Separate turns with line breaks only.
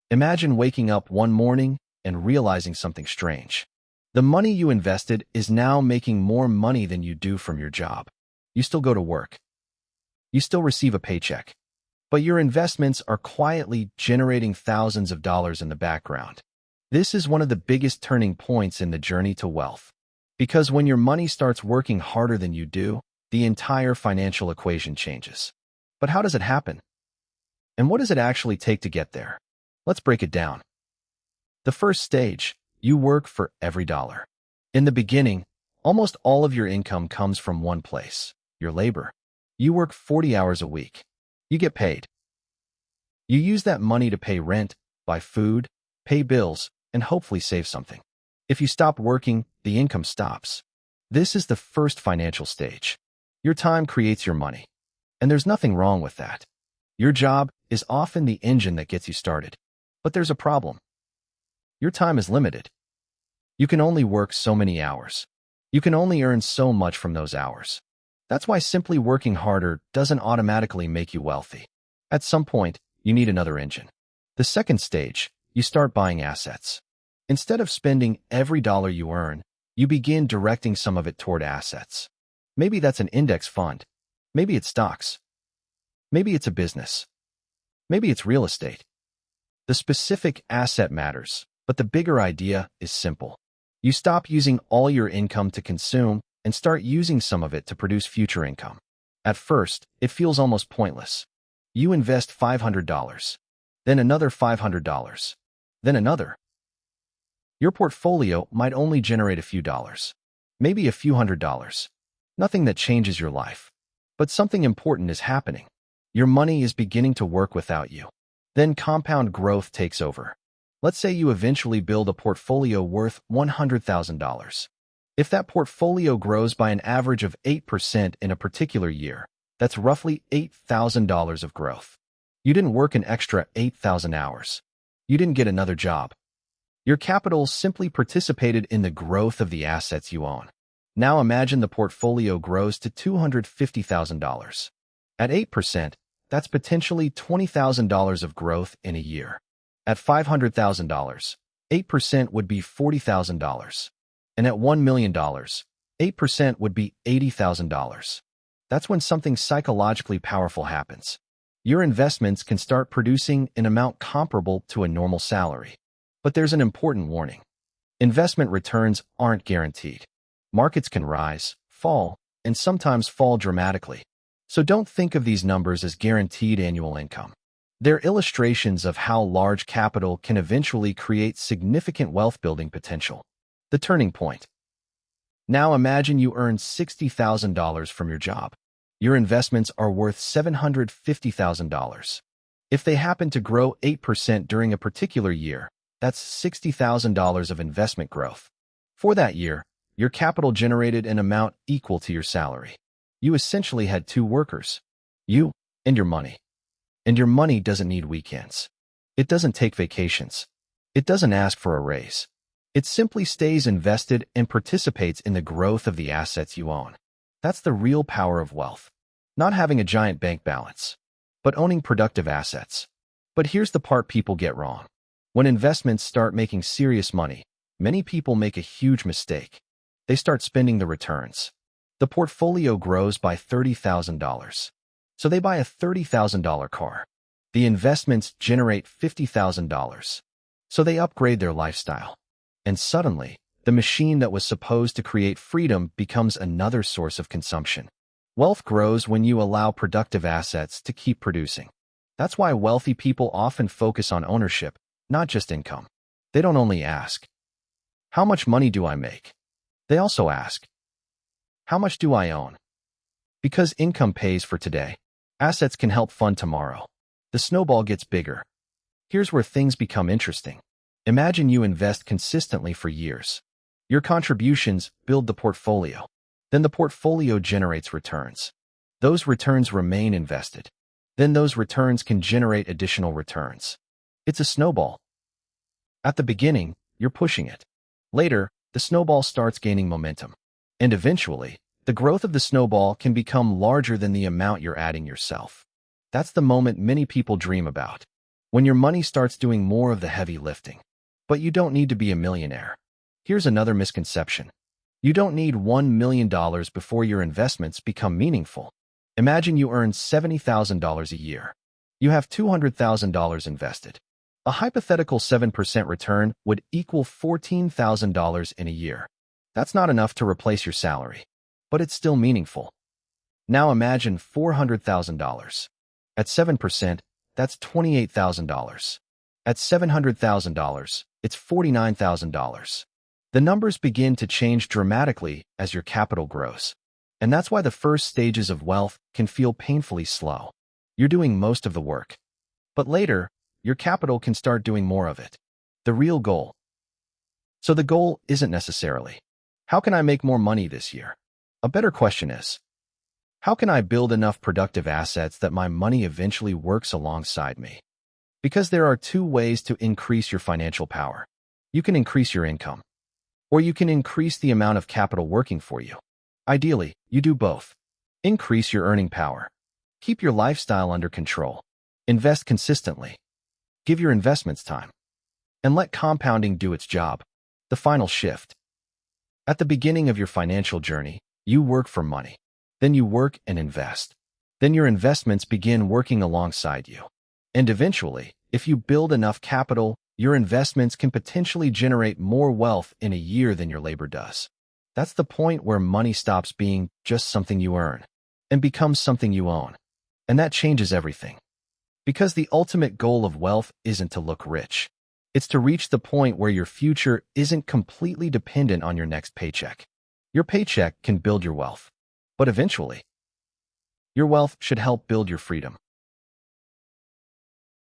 Imagine waking up one morning and realizing something strange. The money you invested is now making more money than you do from your job. You still go to work. You still receive a paycheck. But your investments are quietly generating thousands of dollars in the background. This is one of the biggest turning points in the journey to wealth. Because when your money starts working harder than you do, the entire financial equation changes. But how does it happen? And what does it actually take to get there? Let's break it down. The first stage, you work for every dollar. In the beginning, almost all of your income comes from one place, your labor. You work 40 hours a week. You get paid. You use that money to pay rent, buy food, pay bills, and hopefully save something. If you stop working, the income stops. This is the first financial stage. Your time creates your money. And there's nothing wrong with that. Your job is often the engine that gets you started. But there's a problem. Your time is limited. You can only work so many hours. You can only earn so much from those hours. That's why simply working harder doesn't automatically make you wealthy. At some point, you need another engine. The second stage, you start buying assets. Instead of spending every dollar you earn, you begin directing some of it toward assets. Maybe that's an index fund. Maybe it's stocks. Maybe it's a business. Maybe it's real estate. The specific asset matters, but the bigger idea is simple. You stop using all your income to consume and start using some of it to produce future income. At first, it feels almost pointless. You invest $500, then another $500, then another. Your portfolio might only generate a few dollars, maybe a few $100s. Nothing that changes your life. But something important is happening. Your money is beginning to work without you. Then compound growth takes over. Let's say you eventually build a portfolio worth $100,000. If that portfolio grows by an average of 8% in a particular year, that's roughly $8,000 of growth. You didn't work an extra 8,000 hours. You didn't get another job. Your capital simply participated in the growth of the assets you own. Now imagine the portfolio grows to $250,000. At 8%, that's potentially $20,000 of growth in a year. At $500,000, 8% would be $40,000. And at $1 million, 8% would be $80,000. That's when something psychologically powerful happens. Your investments can start producing an amount comparable to a normal salary. But there's an important warning. Investment returns aren't guaranteed. Markets can rise, fall, and sometimes fall dramatically. So don't think of these numbers as guaranteed annual income. They're illustrations of how large capital can eventually create significant wealth-building potential. The turning point. Now imagine you earn $60,000 from your job. Your investments are worth $750,000. If they happen to grow 8% during a particular year, that's $60,000 of investment growth. For that year, your capital generated an amount equal to your salary. You essentially had two workers, you and your money. And your money doesn't need weekends. It doesn't take vacations. It doesn't ask for a raise. It simply stays invested and participates in the growth of the assets you own. That's the real power of wealth. Not having a giant bank balance, but owning productive assets. But here's the part people get wrong. When investments start making serious money, many people make a huge mistake. They start spending the returns. The portfolio grows by $30,000. So they buy a $30,000 car. The investments generate $50,000. So they upgrade their lifestyle. And suddenly, the machine that was supposed to create freedom becomes another source of consumption. Wealth grows when you allow productive assets to keep producing. That's why wealthy people often focus on ownership, not just income. They don't only ask, "How much money do I make?" They also ask, "How much do I own?" Because income pays for today. Assets can help fund tomorrow. The snowball gets bigger. Here's where things become interesting. Imagine you invest consistently for years. Your contributions build the portfolio. Then the portfolio generates returns. Those returns remain invested. Then those returns can generate additional returns. It's a snowball. At the beginning, you're pushing it. Later, the snowball starts gaining momentum. And eventually, the growth of the snowball can become larger than the amount you're adding yourself. That's the moment many people dream about. when your money starts doing more of the heavy lifting. But you don't need to be a millionaire. Here's another misconception. You don't need $1 million before your investments become meaningful. Imagine you earn $70,000 a year. You have $200,000 invested. A hypothetical 7% return would equal $14,000 in a year. That's not enough to replace your salary, but it's still meaningful. Now imagine $400,000. At 7%, that's $28,000. At $700,000, it's $49,000. The numbers begin to change dramatically as your capital grows. And that's why the first stages of wealth can feel painfully slow. You're doing most of the work. But later, your capital can start doing more of it. The real goal. So the goal isn't necessarily, how can I make more money this year? A better question is, how can I build enough productive assets that my money eventually works alongside me? Because there are two ways to increase your financial power. You can increase your income, or you can increase the amount of capital working for you. Ideally, you do both. Increase your earning power. Keep your lifestyle under control. Invest consistently. Give your investments time. And let compounding do its job. The final shift. At the beginning of your financial journey, you work for money. Then you work and invest. Then your investments begin working alongside you. And eventually, if you build enough capital, your investments can potentially generate more wealth in a year than your labor does. That's the point where money stops being just something you earn and becomes something you own. And that changes everything. Because the ultimate goal of wealth isn't to look rich. It's to reach the point where your future isn't completely dependent on your next paycheck. Your paycheck can build your wealth. But eventually, your wealth should help build your freedom.